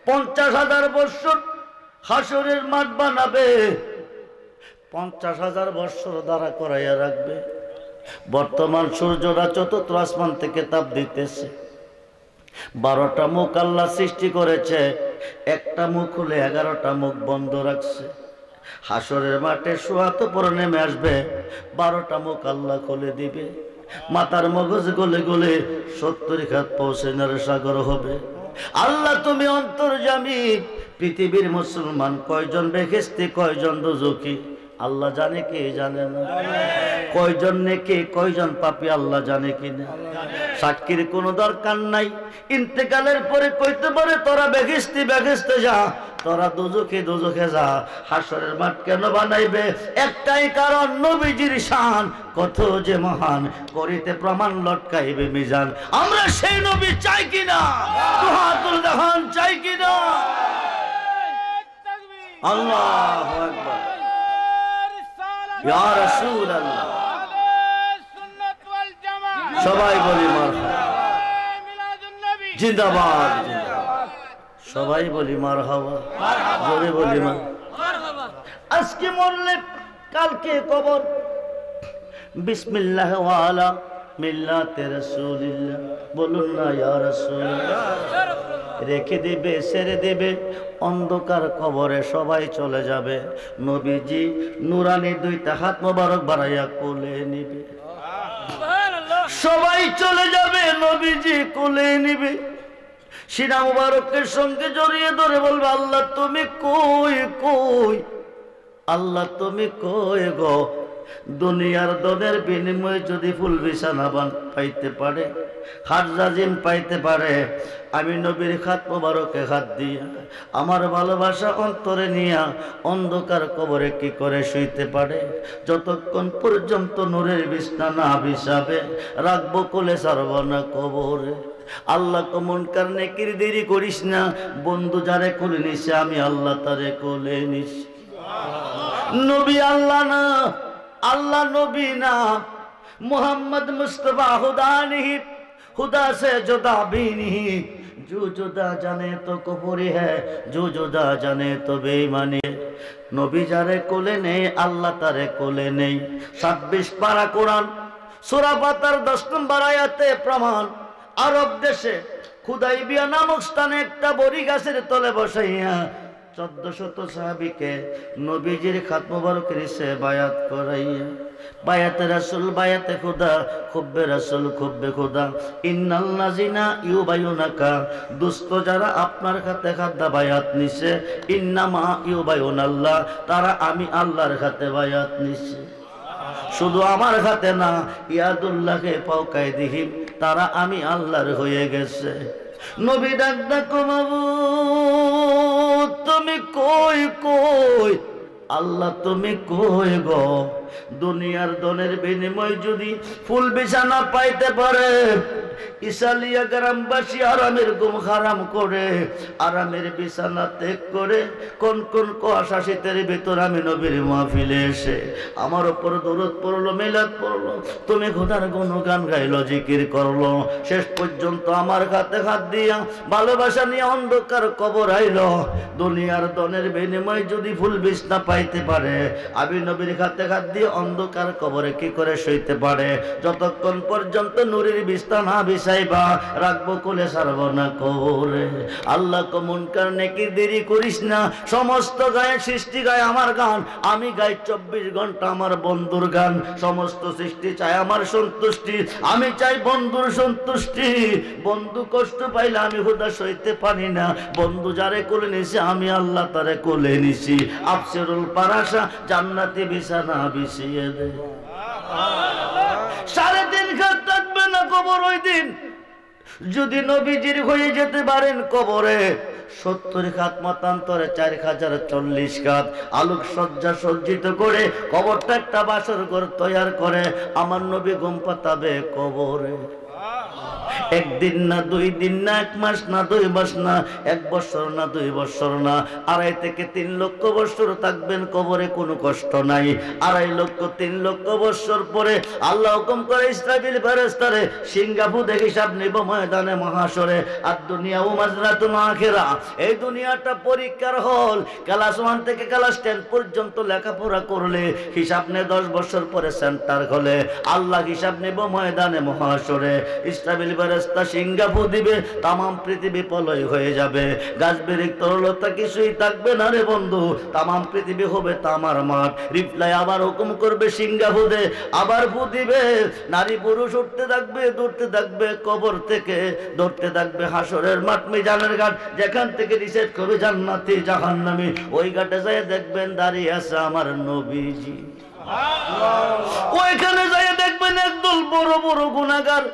50,000 বছর হাসরের মাঠ বানাবে, 50,000 বৎসর দ্বারা করাইয়া রাখবে। বর্তমান সূর্যরা চতুর্থ আসমান থেকে তাপ দিতেছে। 12টা মুখ আল্লাহ সৃষ্টি করেছে, একটা মুখ খুলে 11টা মুখ বন্ধ রাখছে। হাসরের মাঠে সোয়াত পরে নেমে আসবে, 12টা মুখ আল্লাহ খুলে দিবে। মাথার মগজ গলে গলে 70 খাত পৌঁছানোর সাগর হবে। আল্লাহ তুমি অন্তর্যামী, পৃথিবীর মুসলমান কয়জন বেহেশতি কয়জন দোজখী আল্লাহ জানে, কে জানে না? কয়জন নেকি কয়জন পাপী আল্লাহ জানে কিনা? সাক্ষীর কোনো দরকার নাই। ইন্তেকালের পরে কইতে পারে তোরা বেহেশতি বেহেশতে যা, তোরা দোজখে দোজখে যা। হাসরের মাঠ কেন বানাইবে? একটাই কারণ, নবীজির শান কত যে মহান, করিতে প্রমাণ লটকাইবে মিজান। আমরা সেই নবী চাই কিনা? দুহাতুল দেখান, চাই কিনা? আল্লাহু আকবার, ইয়া রাসূলুল্লাহ। সবাই বলি মারহাবা, জিন্দাবাদ জিন্দাবাদ। সবাই বলি মারহাবা, জোরে বলি মারহাবা। আজকে মরলে কালকে কবর। বিসমিল্লাহ ওয়ালা মিল্লাতে রাসূলিল্লাহ, বলুন না ইয়া রাসূলুল্লাহ। রেখে দিবে, ছেড়ে দিবে অন্ধকার কবরে, সবাই চলে যাবে। নবীজি নুরানি 2টা হাত মোবারক বাড়াইয়া কোলে নিবে, সবাই চলে যাবে, নবীজি কোলে নিবে। সিনা মুবারকের সঙ্গে জড়িয়ে ধরে বলবে, আল্লাহ তুমি কই কই, আল্লাহ তুমি কই গো। দুনিয়ার দনের বিনিময়ে যদি ফুল বিছানা পাইতে পারে, খারজাজিম পাইতে পারে, আমি নবীর খাত মোবারকে হাত দিয়া আমার ভালোবাসা অন্তরে নিয়া অন্ধকার কবরে কি করে শুইতে পারে? যতক্ষণ পর্যন্ত নূরের বিছানা না বিছাবে, রাখবো কোলে, ছাড়ব না কবরে। আল্লাহ কমন কার নেকির দেরি করিস না, বন্ধু যারে কোলে নিছে আমি আল্লাহ তারে কোলে নিছি। নবী আল্লাহ না, अल्लाह नबी ना, मोहम्मद मुस्तफा खुदा नहीं, खुदा से जुदा भी नहीं। जो जुदा जाने तो कुफरी है, जो जुदा जाने तो बेईमानी। नबी जारे कोले नहीं, अल्लाह तारे कोले नहीं। 26 पारा कुरान सूरा बातार 10 नम्बर आयाते प्रमाण। आरब देशे खुदाइबिया नामक स्थाने एकटा बड़ी गाছের তলে বসাইয়া 1400 সাহাবীকে নবীজির খাত মোবারকের নিচে বায়াত করাইয়া, বায়াতে রাসূল বায়াতে খুদা, খুব্বে রাসূল খুব্বে খুদা। ইন্নাল্লাযিনা ইউবায়ুনাকা, দুষ্ট যারা আপনার খাতে খাদ্দা বায়াত নিছে, ইন্নামা ইউবায়ুনাল্লাহ, তারা আমি আল্লাহর খাতে বায়াত নিছে। শুধু আমার খাতে না, ইয়াদুল্লাহকে পাওকায় দিহিম, তারা আমি আল্লাহর হয়ে গেছে। নবী ডাক ডাকো মাবুদ তুমি কই কই, আল্লাহ তুমি কই গো। দুনিয়ার দনের বিনিময় যদি ফুল বিছানা পাইতে পারে, ইসালিয়া গ্রামবাসী আরামের ঘুম হারাম করে, আরামের বিছানা ত্যাগ করে, কোন কোন কুয়াশা শীতের ভিতর আমি নবীর মাহফিলে এসে আমার উপর দরুদ পড়লো, মিলাদ পড়লো, তুমি খোদার গুণগান গাইলো, জিকির করলো, শেষ পর্যন্ত আমার হাতে হাত দিয়া ভালোবাসা নিয়ে অন্ধকার কবর আইলো। দুনিয়ার দনের বিনিময় যদি ফুল বিছানা পাইতে পারে, আমি নবীর হাতে হাত দিয়ে অন্ধকার কবরে কি করে শুইতে পারে? যতক্ষণ পর্যন্ত নূরের বিছানা না বিছাইবা, রাখবো কোলে, ছাড়ব না কবরে। আল্লাহ কমন কার নেকির দেরি করিস না। সমস্ত গায়ে সৃষ্টি গায় আমার গান, আমি গাই 24 ঘন্টা আমার বন্ধুর গান। সমস্ত সৃষ্টি চায় আমার সন্তুষ্টি, আমি চাই বন্ধুর সন্তুষ্টি। বন্ধু কষ্ট পাইলে আমি হুদা সইতে পারি না, বন্ধু যারে কোলে নিছি আমি আল্লাহ তারে কোলে নিছি। আফসরুল পারাসা জান্নাতি বিছানা বিছিয়ে দে। 3.5 ঘাট থাকবে না কবর ওই দিন। যদি নবীজির হয়ে যেতে পারেন কবরে, 70 খাত মতান্তরে 4040 খাত আলোক সজ্জা সজ্জিত করে কবরটা একটা বাসর ঘর তৈয়ার করে আমার নবী ঘুম পাতাবে কবরে। একদিন না, 2 দিন না, 1 মাস না, 2 মাস না, 1 বছর না, 2 বছর না, 2.5 থেকে 3 লক্ষ বছর থাকবেন কবরে, কোনো কষ্ট নাই। 2.5 লক্ষ 3 লক্ষ বছর পরে আল্লাহ হুকুম করে ইসরাফিল ফেরেশতারে সিঙ্গাপুর দেখে হিসাব নিব ময়দানে মহাশরে। আর দুনিয়া ও মাজরাতুল আখিরা, এই দুনিয়াটা পরীক্ষার হল। ক্লাস 1 থেকে ক্লাস 10 পর্যন্ত লেখাপড়া করলে হিসাব নে 10 বছর পরে সেন্টার হলে আল্লাহ হিসাব নিব ময়দানে মহাশরে। ইসরাফিল ফেরেশতা সিঙ্গাপুর দিবে, তাম পৃথিবী প্রলয় হয়ে যাবে, গাছ বেরিক তরলতা কিছুই থাকবে না রে বন্ধু, তাম পৃথিবী হবে তামার মাঠ। রিপ্লাই আবার হুকুম করবে সিঙ্গাপুরে, আবার ফু দিবে, নারী পুরুষ উঠতে থাকবে, দৌড়তে থাকবে কবর থেকে, দৌড়তে থাকবে হাসরের মাঠ, মিজানের ঘাট, যেখান থেকে রিসেট করবে জান্নাতি জাহান্নামী, ওই ঘাটে যায় দেখবেন দাঁড়িয়ে আছে আমার নবীজি। ওইখানে যাই দেখবেন একদল বড় বড় গুনাহগার,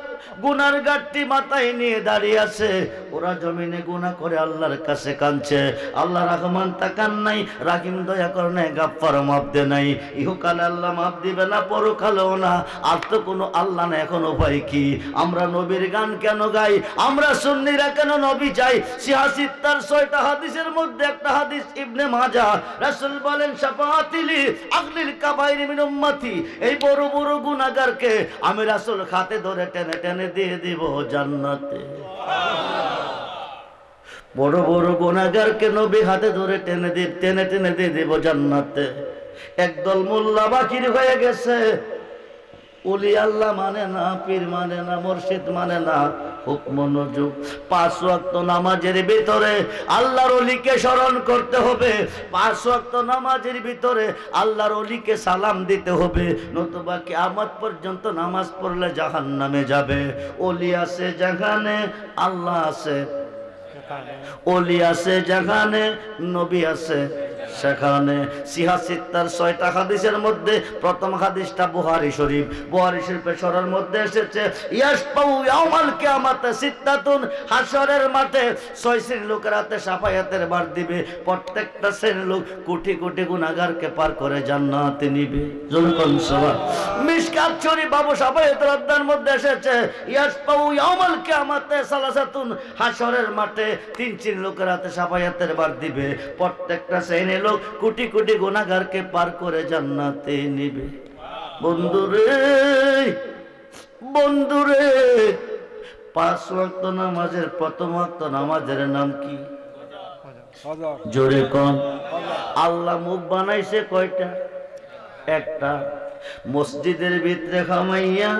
গুনার গাঠটি মাথায় নিয়ে দাঁড়িয়ে আছে। ওরা জমিনে গুনাহ করে আল্লাহর কাছে কাঁদছে, আল্লাহ রহমান তাকান নাই, রাহিম দয়া করে নাই, গাফফার মাফ দে নাই। ইহকালে আল্লাহ মাফ দিবে না, পরকালেও না। আর তো কোনো আল্লাহ না, এখন উপায় কি? আমরা নবীর গান কেন গাই? আমরা সুন্নিরা কেন নবী চাই? সিহাসিত্তার 6টা হাদিসের মধ্যে একটা হাদিস ইবনে মাজাহ, রাসূল বলেন শাফাআতিলি আগলিল কাবাইর মিন উম্মতি, এই বড় বড় গুনাহগারকে আমি রাসূল হাতে ধরে টেনে টেনে দিয়ে দিব জান্নাতে। বড় বড় গুনাহগারকে নবী হাতে ধরে টেনে টেনে দিয়ে দিব জান্নাতে। একদল মোল্লা বাকির হয়ে গেছে, ওলি আল্লাহ মানে না, পীর মানে না, মুর্শিদ মানে না। খুব মনোযোগ, 5 ওয়াক্ত নামাজের ভিতরে আল্লাহর ওলিকে স্মরণ করতে হবে, 5 ওয়াক্ত নামাজের ভিতরে আল্লাহর ওলিকে সালাম দিতে হবে, নতুবা কিয়ামত পর্যন্ত নামাজ পড়লে জাহান্নামে যাবে। ওলি আছে যেখানে আল্লাহ আছে, ওলি আছে যেখানে নবী আছে সেখানে। সিহাসিত্তার 6টা হাদিসের মধ্যে প্রথম হাদিসটা বুখারী শরীফ, বুখারী শরীফের সরার মধ্যে এসেছে ইয়াসপাউ ইয়াউমাল কিয়ামাতে সিত্তাতুন, হাসরের মাঠে 6 শ্রেণীর লোকের হাতে শাফায়াতের বার দিবে, প্রত্যেকটা শ্রেণীর লোক কোটি কোটি গুনাহগারকে পার করে জান্নাতে নিবে। জনগণ সবার মিশকাত শরীফ বাবু শাফায়াতের অধ্যায়ের মধ্যে এসেছে ইয়াসপাউ ইয়াউমাল কিয়ামাতে সালাসাতুন, হাসরের মাঠে 3 শ্রেণীর লোকের হাতে শাফায়াতের বার দিবে, প্রত্যেকটা শ্রেণীর লোক কোটি কোটি গুনাহগারকে পার করে জান্নাতে নিবে। বন্ধুরে বন্ধুরে, 5 ওয়াক্ত নামাজের প্রথম ওয়াক্ত নামাজের নাম কি? জোরে কোন? আল্লাহ মুখ বানাইছে কয়টা? একটা। মসজিদের ভিতরে খামাইয়া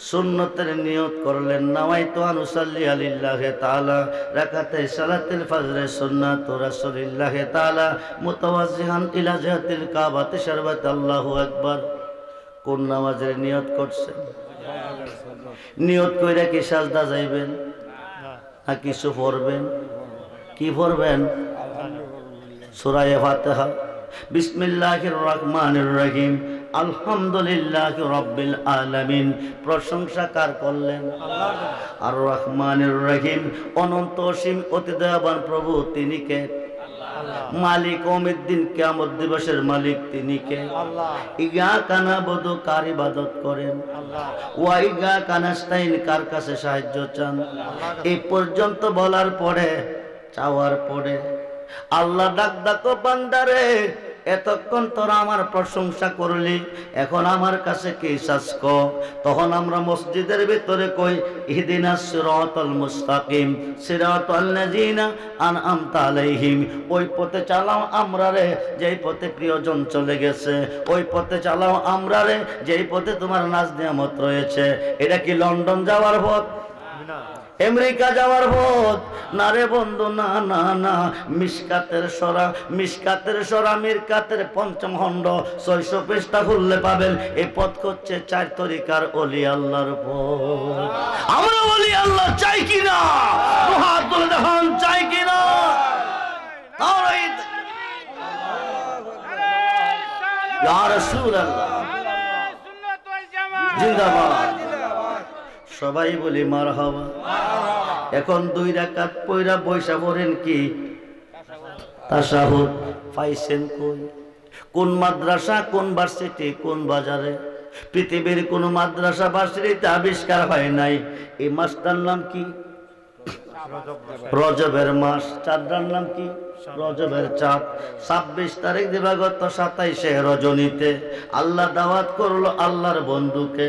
সুন্নতের নিয়ত করলেন, নাওয়াইতু আন উসাল্লি লিল্লাহি তাআলা রাকাতাই সালাতুল ফজর সুন্নাতু রাসূলিল্লাহি তাআলা মুতাওয়াজ্জিহান ইলা জিহাতিল কাবাতি শারবাত আল্লাহু আকবার। কোন নামাজের নিয়ত করছেন? নিয়ত কইরা কি সাজদা যাইবেন না কিছু পড়বেন? কি পড়বেন? সূরা ফাতিহা, বিসমিল্লাহির রহমানির রহিম, আলহামদুলিল্লাহি রাব্বিল আলামিন। প্রশংসা কার করলেন? আল্লাহর। আর রহমানির রহিম, অনন্ত অসীম অতি দয়াবান প্রভু, তিনি কে? মালিক ইয়াউমিদ্দিন, কিয়ামত দিবসের মালিক তিনি কে? আল্লাহ। ইয়াকা নাবুদু, কার ইবাদত করেন? আল্লাহ। ওয়া ইয়াকা নাস্তাইন, কার কাছে সাহায্য চান? এই পর্যন্ত বলার পরে, চাওয়ার পরে আল্লাহ ডাক ডাকো বান্দারে, এতক্ষণ তোরা আমার প্রশংসা করলি, এখন আমার কাছে কি চাচ্ছ? তখন আমরা মসজিদের ভিতরে কই ইহদিনাস সিরাতাল মুস্তাকিম সিরাতাল লাযিনা আনআমতা আলাইহিম, ওই পথে চালাও আমরা রে যেই পথে প্রিয়জন চলে গেছে, ওই পথে চালাও আমরা রে যেই পথে তোমার নাজ নিয়ামত রয়েছে। এটা কি লন্ডন যাওয়ার পথ? আমেরিকা যাওয়ার পথ না রে বন্ধু, না না না। মিশকাতের সরা, মিশকাতের সরা মিরকাতের 5ম খণ্ড 600 পৃষ্ঠা খুললে পাবেন। এই পথ হচ্ছে 4 তরিকার ওলি আল্লাহর পথ। আমরা ওলি আল্লাহ চাই কিনা? হাত তুলে দেখান, চাই কিনা? ইয়া রাসূলুল্লাহ জিন্দাবাদ। সবাই বলি মারহাবা। এখন 2 রাকাত পয়রা বৈশা পড়েন কি? তাশাহুদ। পাইছেন কই? কোন মাদ্রাসা, কোন ভার্সিটি, কোন বাজারে? পৃথিবীর কোন মাদ্রাসা ভার্সিটিতে আবিষ্কার হয় নাই। এই মাসটার নাম কি? রজবের মাস। চাঁদটার নাম কি? রজবের চাঁদ। 26 তারিখ দিবাগত 27শে রজনীতে আল্লাহ দাওয়াত করলো আল্লাহর বন্ধুকে।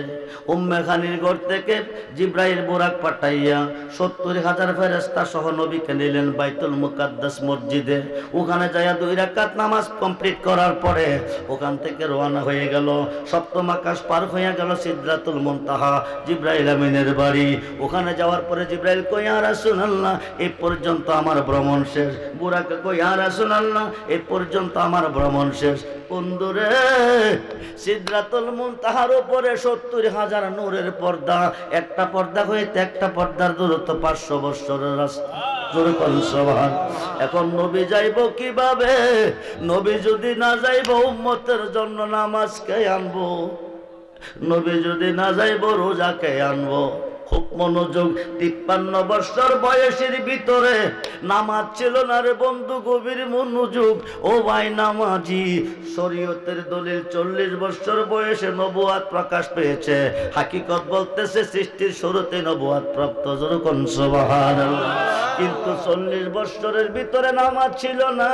উম্মে খানির ঘর থেকে জিব্রাইল বুরাক পাঠাইয়া 70,000 ফেরেশতা সহ নবীকে নিলেন বাইতুল মুকাদ্দাস মসজিদে। ওখানে যাইয়া 2 রাকাত নামাজ কমপ্লিট করার পরে ওখান থেকে রওনা হয়ে গেল। সপ্তম আকাশ পার হয়ে গেল সিদরাতুল মুনতাহা, জিব্রাইল আমিনের বাড়ি। ওখানে যাওয়ার পরে জিব্রাইল কই ইয়া রাসূলুল্লাহ এই পর্যন্ত আমার ভ্রমণ শেষ। বুরাক কই ইয়া রাসূলুল্লাহ এই পর্যন্ত আমার ভ্রমণ শেষ। বন্ধুরে, সিদরাতুল মুনতাহার উপরে 70,000 নূরের পর্দা। একটা পর্দা হইতে একটা পর্দার দূরত্ব 500 বছরের রাস্তা। জোরে কোন সুবহান। এখন নবী যাইব কিভাবে? নবী যদি না যাইব উম্মতের জন্য নামাজ কে আনবো? নবী যদি না যাইব রোজা কে আনবো? খুব মনোযোগ। 53 বছর বয়সের ভিতরে নামাজ ছিল না রে বন্ধু, গভীর মনোযোগ। ও ভাই নামাজি, শরীয়তের দলিল 40 বছর বয়সে নবুয়াত প্রকাশ পেয়েছে। হাকিকত বলতেছে সৃষ্টির শুরুতে নবুয়াত প্রাপ্ত। যেরকম সুবহানাল্লাহ। কিন্তু 40 বছরের ভিতরে নামাজ ছিল না।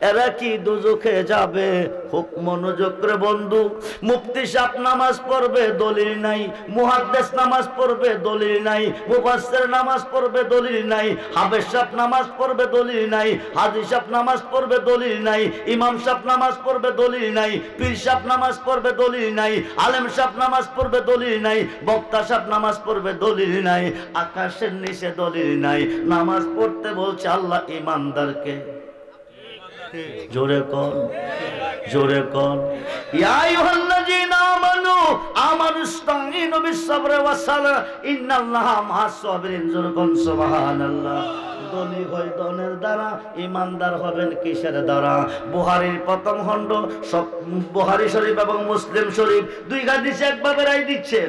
এরা কি দুজখে যাবে? খুব মনোযোগ করে বন্ধু। মুফতি সাহেব নামাজ পড়বে, দলিল নাই। মুহাদ্দিস নামাজ পড়বে, দলিল নাই। মুফাসসির নামাজ পড়বে, দলিল নাই। হাফেজ সাহেব নামাজ পড়বে, দলিল নাই। হাজী সাহেব নামাজ পড়বে, দলিল নাই। ইমাম সাহেব নামাজ পড়বে, দলিল নাই। পীর সাহেব নামাজ পড়বে, দলিল নাই। আলেম সাহেব নামাজ পড়বে, দলিল নাই। বক্তা সাহেব নামাজ পড়বে, দলিল নাই। আকাশের নিচে দলিল নাই। নামাজ পড়তে বলছে আল্লাহ ইমানদারকে। জোরে কোন, জোরে কোন। ইয়া আইয়ুহাল্লাযীনা আমানু আমানুস্তাঈনু বিস-সাবরি ওয়াস-সালাহ ইন্নাল্লাহা মা'আস সাবিরিন। জোরে কোন সুবহানাল্লাহ। ধনী হয় ধনের দ্বারা, ইমানদার হবেন কিসের দ্বারা? বুখারীর প্রথম খণ্ড, সব বুখারী শরীফ এবং মুসলিম শরীফ 2 হাদিসে একভাবে রায় দিচ্ছে।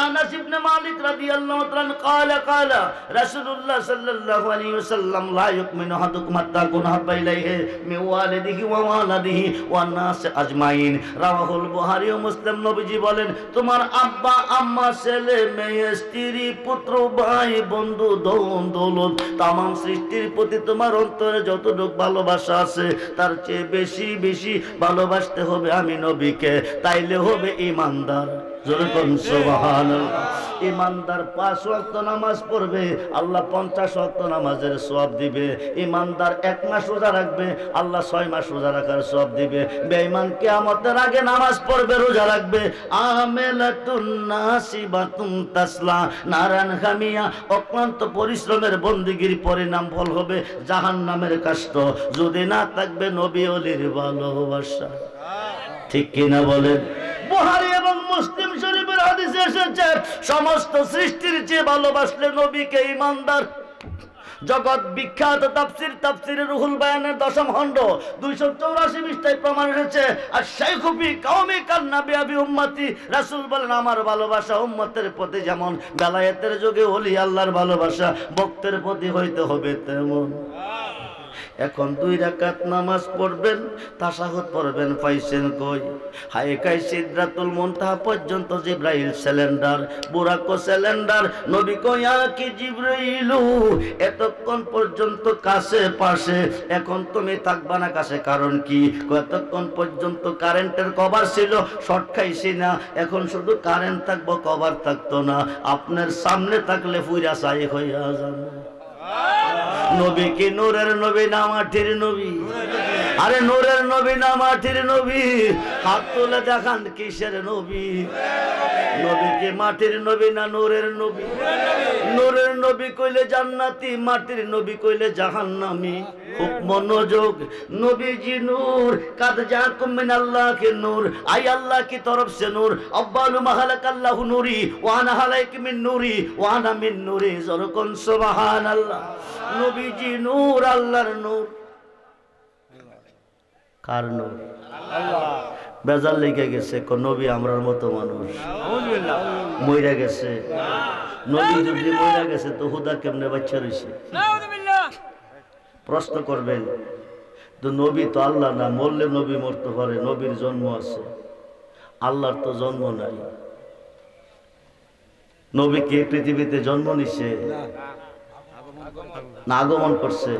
আনাস ইবনে মালিক রাদিয়াল্লাহু তাআলা قال قال رسول الله صلى الله عليه وسلم لا يؤمن احدكم حتى يكون احب اليه من والده ووالده والناس اجمعين। রাওয়াহুল বুখারী ও মুসলিম। নবীজি বলেন, তোমার আব্বা আম্মা, ছেলে মেয়ে, স্ত্রী, পুত্র, ভাই, বন্ধু, ধন দৌলত, তামাম সৃষ্টির প্রতি তোমার অন্তরে যতটুকু ভালোবাসা আছে তার চেয়ে বেশি বেশি ভালোবাসতে হবে আমি নবীকে। তাইলে হবে ইমানদার। জোরে কোন সুবহানাল্লাহ। ইমানদার 5 ওয়াক্ত নামাজ পড়বে, আল্লাহ 50 ওয়াক্ত নামাজের সওয়াব দিবে। ইমানদার 1 মাস রোজা রাখবে, আল্লাহ 6 মাস রোজা রাখার সওয়াব দিবে। বেঈমান কিয়ামতের আগে নামাজ পড়বে, রোজা রাখবে। আমেলাতুন নাসিবাতুন তাসলা নারান হামিয়া। অক্লান্ত পরিশ্রমের বন্দেগীর পরিণাম ফল হবে জাহান্নামের কষ্ট। যদি না থাকবে নবী ওলির ভালোবাসা। ঠিক কিনা বলেন? বুখারী এবং মুসলিম শরীফের হাদিসে এসেছে, সমস্ত সৃষ্টির চেয়ে ভালোবাসলে নবীকে ইমানদার। জগৎ বিখ্যাত তাফসীর রুহুল বায়ানের 10ম খণ্ড 284 পৃষ্ঠায় প্রমাণ এসেছে। আর শাইখু ফি কওমি কান্নাবি আবি উম্মতি। রাসূল বলেন, আমার ভালোবাসা উম্মতের প্রতি যেমন বেলায়েতের যুগে ওলি আল্লাহর ভালোবাসা ভক্তের প্রতি হইতে হবে তেমন। এখন 2 রাকাত নামাজ পড়বেন, তাশাহুদ পড়বেন, পাইছেন কই? হায়কায় সিদরাতুল মুনতাহা পর্যন্ত জিব্রাইল সিলিন্ডার, বুরাক সিলিন্ডার। নবী কইয়া কি জিব্রাইলু এতক্ষণ পর্যন্ত কাছে পাশে, এখন তুমি থাকবা না কাছে, কারণ কি? এতক্ষণ পর্যন্ত কারেন্টের কভার ছিল, শর্ট খাইছি না, এখন শুধু কারেন্ট থাকবো, কভার থাকতো না। আপনার সামনে থাকলে পুরা চাই হইয়া যাবে। নবী কি নূরের নবী না মাটির নবী? আরে নূরের নবী না মাটির নবী? হাত তুলে দেখান কিসের নবী? নবী কি মাটির নবী না নূরের নবী? নূরের নবী কইলে জান্নাতি, মাটির নবী কইলে জাহান্নামী। খুব মনোযোগ। নবীজি নূর, কাদ জাকুম মিনাল্লাহ কে নূর, আই আল্লাহ की तरफ से नूर, अव्वलु मा खलकल्लाहु नूरी व अना खलक मिन नूरी व अना मिन नूरी। जरकुन सुबहानाल्लाह। নবীজি নূর, আল্লাহর নূর। কার নূর? আল্লাহ। বেজাল লেগে গেছে নবী আমরার মতো মানুষ, মইরা গেছে। নবী যদি মইরা গেছে তো হুদা কেমনে বাচ্চা রইছে? প্রশ্ন করবেন তো নবী তো আল্লাহ না, মরলে নবী মরতে পারে, নবীর জন্ম আছে। আল্লাহর তো জন্ম নাই। নবী কে পৃথিবীতে জন্ম নিছে না আগমন করছে?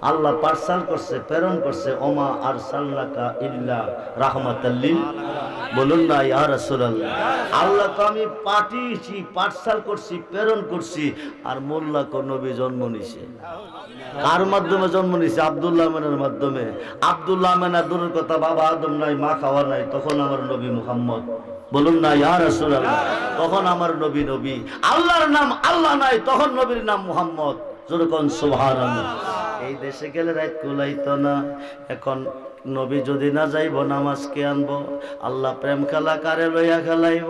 আল্লাহ পার্সাল করছে, প্রেরণ করছে। ওমা আরসালনাকা ইল্লা রাহমাতাল লিল, বলুন না ইয়া রাসূলুল্লাহ। আল্লাহ তো আমি পাঠিয়েছি, পার্সাল করছি, প্রেরণ করছি। আর মোল্লা কো নবী জন্ম নিছে। কার মাধ্যমে জন্ম নিছে? আব্দুল্লাহ আমিনের মাধ্যমে। আব্দুল্লাহ আমিনা দূরের কথা, বাবা আদম নাই, মা খাওয়া নাই, তখন আমার নবী মুহাম্মদ, বলুন না ইয়া রাসূলুল্লাহ। তখন আমার নবী নবী। আল্লাহর নাম আল্লাহ নাই, তখন নবীর নাম মুহাম্মদ। যেরকম সুবহানাল্লাহ। এই দেশে গেলে রাত কুলাইতো না। এখন নবী যদি না যাইব, নামাজ কে আনবো? আল্লাহ প্রেম খেলা কারে লইয়া খেলাইব?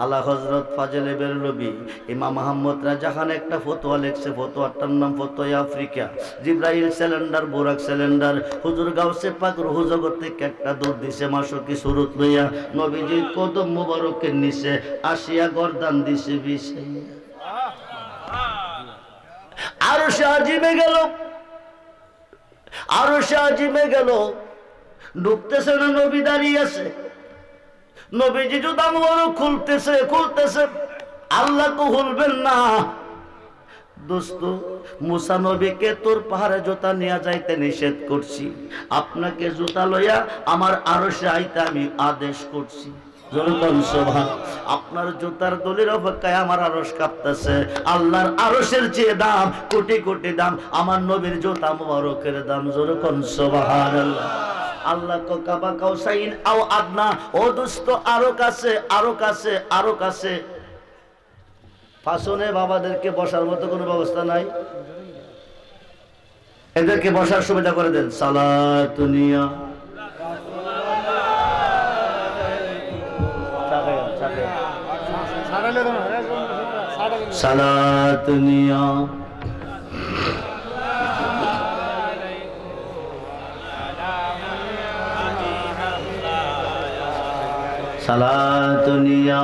আল্লাহ হযরত ফাজলে বেরলভী ইমাম আহমদ রাজা খান একটা ফতোয়া লিখছে। ফতোয়াটার নাম ফতোয়া আফ্রিকা। জিব্রাইল সিলিন্ডার, বুরাক সিলিন্ডার, হুজুর গাউসে পাক রুহ জগৎ থেকে একটা দূর দিছে মাসুকি সুরত লইয়া নবীজির কদম মুবারকের নিচে আসিয়া গর্দান দিছে বিছাইয়া। আরো সে আজিমে গেল, আরো সে আজিমে গেল। ঢুকতেছে না, নবী দাঁড়িয়ে আছে। নবীজি জুতা মুবারক খুলতেছে, খুলতেছে। আল্লাহ তো খুলবেন না। দোস্ত, মুসা নবীকে তোর পাহাড়ে জুতা নিয়ে যাইতে নিষেধ করছি, আপনাকে জুতা লইয়া আমার আরশে আইতে আমি আদেশ করছি। আপনার জুতার দলির অপেক্ষায় আমার আরশ কাঁপতেছে। আল্লাহর আরশের যে দাম কোটি কোটি দাম, আমার নবীর জুতা মুবারকের দাম। যেরকম সুবহানাল্লাহ। আল্লাহ তো কাবা কাউসাইন আও আদনা। ও দোস্ত, আরো কাছে, আরো কাছে, আরো কাছে। পাশনে বাবাদেরকে বসার মতো কোনো ব্যবস্থা নাই, এদেরকে বসার সুবিধা করে দেন। সালাতুনিয়া সালাতুনিয়া সালাতুনিয়া